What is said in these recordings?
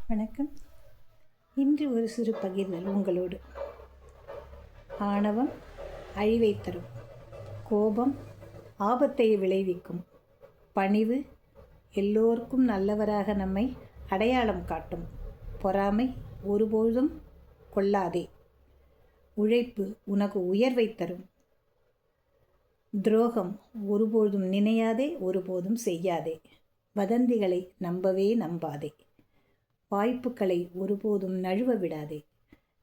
வணக்கம். இன்று ஒரு சிறு பகிர்தல் உங்களோடு. ஆணவம் அழிவை தரும், கோபம் ஆபத்தை விளைவிக்கும், பணிவு எல்லோருக்கும் நல்லவராக நம்மை அடையாளம் காட்டும், பொறாமை ஒருபொழுதும் கொள்ளாதே, உழைப்பு உனக்கு உயர்வை தரும், துரோகம் ஒருபொழுதும் நினையாதே, ஒருபோதும் செய்யாதே, வதந்திகளை நம்பவே நம்பாதே, வாய்ப்புகளை ஒருபோதும் நழுவ விடாதே.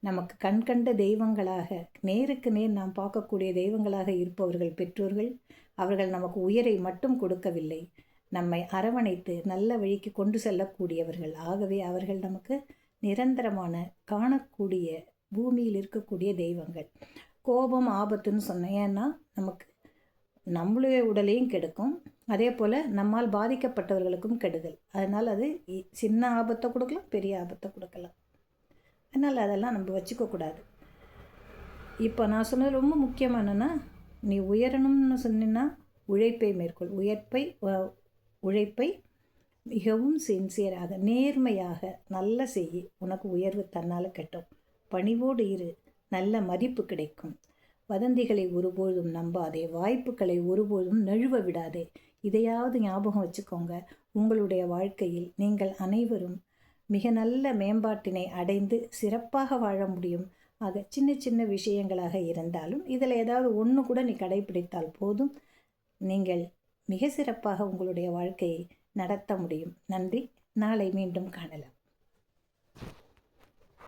நமக்கு கண்கண்ட தெய்வங்களாக, நேருக்கு நேர் நாம் பார்க்கக்கூடிய தெய்வங்களாக இருப்பவர்கள் பெற்றோர்கள். அவர்கள் நமக்கு உயரை மட்டும் கொடுக்கவில்லை, நம்மை அரவணைத்து நல்ல வழிக்கு கொண்டு செல்லக்கூடியவர்கள். ஆகவே அவர்கள் நமக்கு நிரந்தரமான காணக்கூடிய பூமியில் இருக்கக்கூடிய தெய்வங்கள். கோபம் ஆபத்துன்னு சொன்னேன். ஏன்னா நமக்கு நம்மளுடைய உடலையும் கெடுக்கும், அதே போல் நம்மால் பாதிக்கப்பட்டவர்களுக்கும் கெடுதல். அதனால் அது சின்ன ஆபத்தை கொடுக்கலாம், பெரிய ஆபத்தை கொடுக்கலாம். அதனால் அதெல்லாம் நம்ம வச்சுக்கக்கூடாது. இப்போ நான் சொன்னது ரொம்ப முக்கியமானன்னா, நீ உயரணும்னு சொன்னீங்கன்னா உழைப்பை மேற்கொள். உழைப்பை மிகவும் சின்சியராக, நேர்மையாக நல்ல செய். உனக்கு உயர்வு தன்னால் கட்டும். பணிவோடு இரு, நல்ல மதிப்பு கிடைக்கும். வதந்திகளை ஒருபொழுதும் நம்பாதே, வாய்ப்புகளை ஒருபொழுதும் நழுவ விடாதே. இதையாவது ஞாபகம் வச்சுக்கோங்க. உங்களுடைய வாழ்க்கையில் நீங்கள் அனைவரும் மிக நல்ல மேம்பாட்டினை அடைந்து சிறப்பாக வாழ முடியும். ஆக சின்ன சின்ன விஷயங்களாக இருந்தாலும் இதில் ஏதாவது ஒன்று கூட நீ கடைபிடித்தால் போதும், நீங்கள் மிக சிறப்பாக உங்களுடைய வாழ்க்கையை நடத்த முடியும். நன்றி. நாளை மீண்டும் காணலாம்.